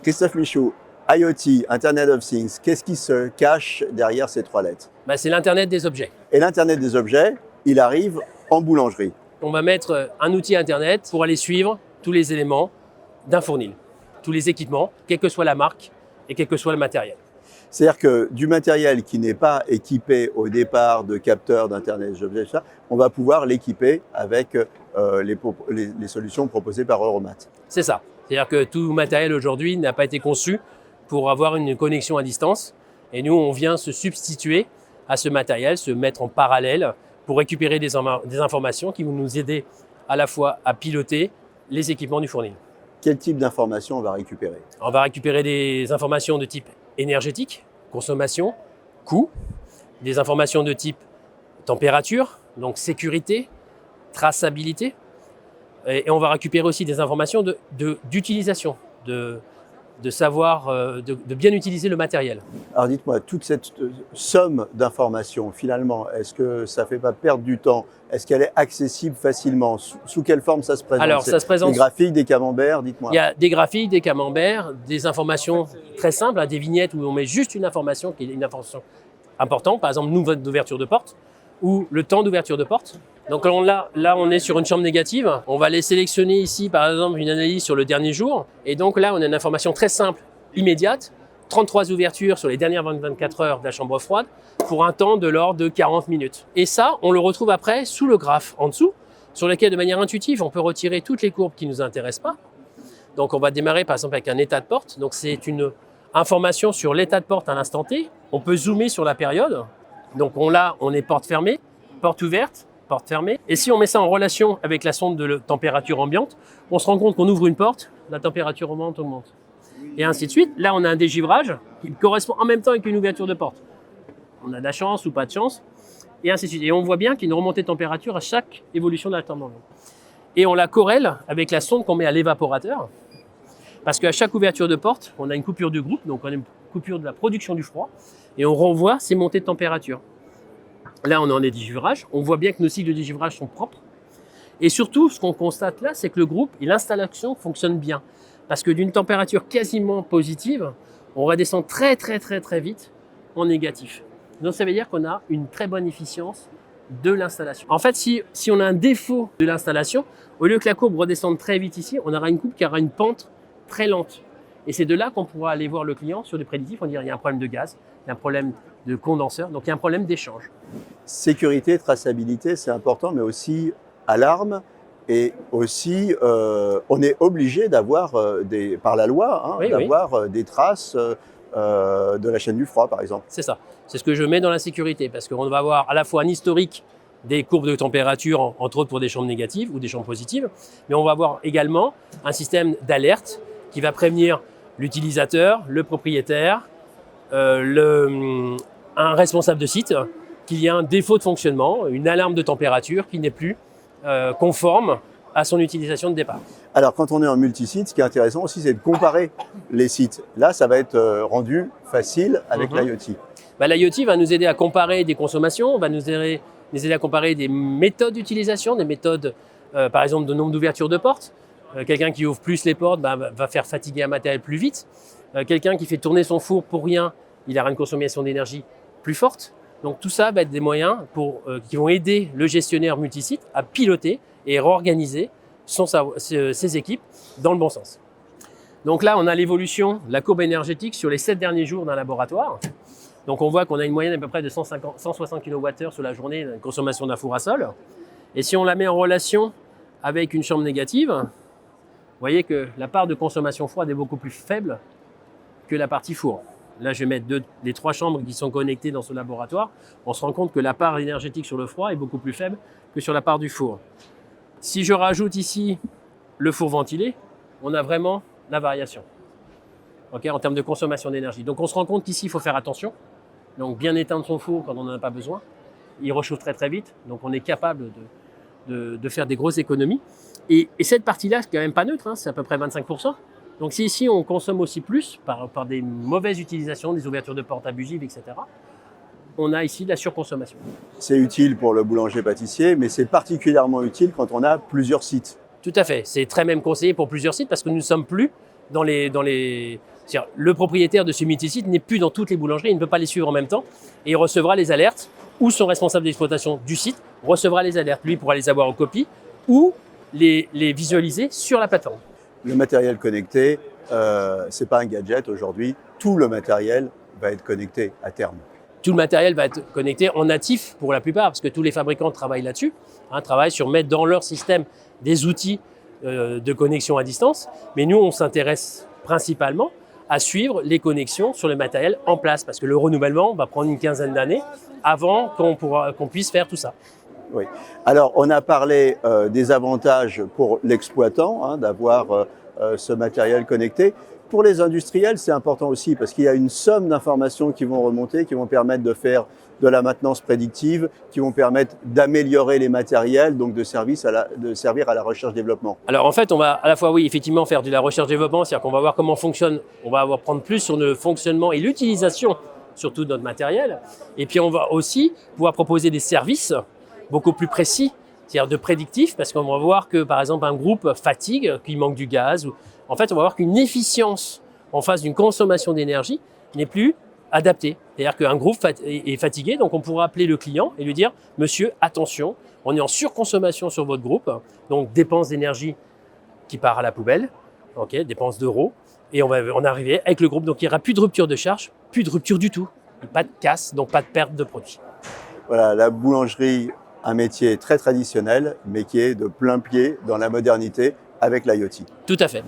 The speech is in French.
Christophe Michaud, IoT, Internet of Things, qu'est-ce qui se cache derrière ces trois lettres? C'est l'Internet des objets. Et l'Internet des objets, il arrive en boulangerie. On va mettre un outil Internet pour aller suivre tous les éléments d'un fournil, tous les équipements, quelle que soit la marque et quel que soit le matériel. C'est-à-dire que du matériel qui n'est pas équipé au départ de capteurs d'Internet des objets, on va pouvoir l'équiper avec les solutions proposées par Euromat. C'est ça. C'est-à-dire que tout matériel aujourd'hui n'a pas été conçu pour avoir une connexion à distance. Et nous, on vient se substituer à ce matériel, se mettre en parallèle pour récupérer des informations qui vont nous aider à la fois à piloter les équipements du fournil. Quel type d'informations on va récupérer? On va récupérer des informations de type énergétique, consommation, coût, des informations de type température, donc sécurité, traçabilité. Et on va récupérer aussi des informations d'utilisation, de savoir, de bien utiliser le matériel. Alors dites-moi, toute cette somme d'informations, finalement, est-ce que ça ne fait pas perdre du temps? Est-ce qu'elle est accessible facilement? Sous quelle forme ça se présente? Alors, ça se présente. Des graphiques, des camemberts, dites-moi. Il y a des graphiques, des camemberts, des informations très simples, des vignettes où on met juste une information qui est une information importante, par exemple, nous, d'ouverture de porte, ou le temps d'ouverture de porte. Donc là, on est sur une chambre négative. On va aller sélectionner ici, par exemple, une analyse sur le dernier jour. Et donc là, on a une information très simple, immédiate. 33 ouvertures sur les dernières 24 heures de la chambre froide pour un temps de l'ordre de 40 minutes. Et ça, on le retrouve après sous le graphe en dessous, sur lequel, de manière intuitive, on peut retirer toutes les courbes qui ne nous intéressent pas. Donc on va démarrer, par exemple, avec un état de porte. Donc c'est une information sur l'état de porte à l'instant T. On peut zoomer sur la période. Donc on est porte fermée, porte ouverte, porte fermée. Et si on met ça en relation avec la sonde de température ambiante, on se rend compte qu'on ouvre une porte, la température ambiante augmente. Et ainsi de suite. Là, on a un dégivrage qui correspond en même temps avec une ouverture de porte. On a de la chance ou pas de chance, et ainsi de suite. Et on voit bien qu'il y a une remontée de température à chaque évolution de la température. Et on la corrèle avec la sonde qu'on met à l'évaporateur, parce qu'à chaque ouverture de porte, on a une coupure de groupe, donc on a une coupure de la production du froid, et on renvoie ces montées de température. Là, on est en dégivrage. On voit bien que nos cycles de dégivrage sont propres. Et surtout, ce qu'on constate là, c'est que le groupe et l'installation fonctionnent bien. Parce que d'une température quasiment positive, on redescend très vite en négatif. Donc ça veut dire qu'on a une très bonne efficience de l'installation. En fait, si on a un défaut de l'installation, au lieu que la courbe redescende très vite ici, on aura une courbe qui aura une pente très lente. Et c'est de là qu'on pourra aller voir le client sur des prédictifs, on dirait il y a un problème de gaz, il y a un problème de condenseur, donc il y a un problème d'échange. Sécurité, traçabilité, c'est important, mais aussi alarme. Et aussi, on est obligé d'avoir, par la loi, d'avoir des traces de la chaîne du froid, par exemple. C'est ça. C'est ce que je mets dans la sécurité, parce qu'on va avoir à la fois un historique des courbes de température, entre autres pour des chambres négatives ou des chambres positives, mais on va avoir également un système d'alerte qui va prévenir l'utilisateur, le propriétaire, un responsable de site, qu'il y a un défaut de fonctionnement, une alarme de température qui n'est plus conforme à son utilisation de départ. Alors, quand on est en multisite, ce qui est intéressant aussi, c'est de comparer les sites. Là, ça va être rendu facile avec l'IoT. L'IoT va nous aider à comparer des consommations, va nous aider à comparer des méthodes d'utilisation, des méthodes, par exemple, de nombre d'ouvertures de portes. Quelqu'un qui ouvre plus les portes va faire fatiguer un matériel plus vite. Quelqu'un qui fait tourner son four pour rien, il aura une consommation d'énergie plus forte. Donc tout ça va être des moyens qui vont aider le gestionnaire multisite à piloter et réorganiser ses équipes dans le bon sens. Donc là, on a l'évolution de la courbe énergétique sur les 7 derniers jours d'un laboratoire. Donc on voit qu'on a une moyenne à peu près de 160 kWh sur la journée de consommation d'un four à sol. Et si on la met en relation avec une chambre négative, vous voyez que la part de consommation froide est beaucoup plus faible que la partie four. Là, je vais mettre les 3 chambres qui sont connectées dans ce laboratoire. On se rend compte que la part énergétique sur le froid est beaucoup plus faible que sur la part du four. Si je rajoute ici le four ventilé, on a vraiment la variation en termes de consommation d'énergie. Donc, on se rend compte qu'ici, il faut faire attention. Donc, bien éteindre son four quand on n'en a pas besoin. Il rechauffe très vite. Donc, on est capable de faire des grosses économies. Et cette partie-là, c'est quand même pas neutre. C'est à peu près 25%. Donc si ici on consomme aussi plus par des mauvaises utilisations, des ouvertures de portes abusives, etc., on a ici de la surconsommation. C'est utile pour le boulanger-pâtissier, mais c'est particulièrement utile quand on a plusieurs sites. Tout à fait. C'est très même conseillé pour plusieurs sites parce que nous ne sommes plus c'est-à-dire, le propriétaire de ce multisite n'est plus dans toutes les boulangeries, il ne peut pas les suivre en même temps et il recevra les alertes ou son responsable d'exploitation du site recevra les alertes. Lui pourra les avoir en copie ou les visualiser sur la plateforme. Le matériel connecté, ce n'est pas un gadget aujourd'hui. Tout le matériel va être connecté à terme. Tout le matériel va être connecté en natif pour la plupart, parce que tous les fabricants travaillent là-dessus, travaillent sur mettre dans leur système des outils de connexion à distance. Mais nous, on s'intéresse principalement à suivre les connexions sur le matériel en place, parce que le renouvellement va prendre une quinzaine d'années avant qu'on puisse faire tout ça. Oui. Alors, on a parlé des avantages pour l'exploitant d'avoir ce matériel connecté. Pour les industriels, c'est important aussi parce qu'il y a une somme d'informations qui vont remonter, qui vont permettre de faire de la maintenance prédictive, qui vont permettre d'améliorer les matériels, donc de servir à la recherche-développement. Alors en fait, on va à la fois, oui, effectivement, faire de la recherche-développement, c'est-à-dire qu'on va voir comment fonctionne, on va prendre plus sur le fonctionnement et l'utilisation surtout de notre matériel. Et puis on va aussi pouvoir proposer des services beaucoup plus précis, c'est-à-dire de prédictif, parce qu'on va voir que par exemple un groupe fatigue, qu'il manque du gaz. En fait, on va voir qu'une efficience en face d'une consommation d'énergie n'est plus adaptée. C'est-à-dire qu'un groupe est fatigué, donc on pourra appeler le client et lui dire « Monsieur, attention, on est en surconsommation sur votre groupe, donc dépense d'énergie qui part à la poubelle, okay, dépense d'euros, et on va en arriver avec le groupe. Donc il n'y aura plus de rupture de charge, plus de rupture du tout, pas de casse, donc pas de perte de produit. » Voilà, la boulangerie, un métier très traditionnel, mais qui est de plein pied dans la modernité avec l'IoT. Tout à fait.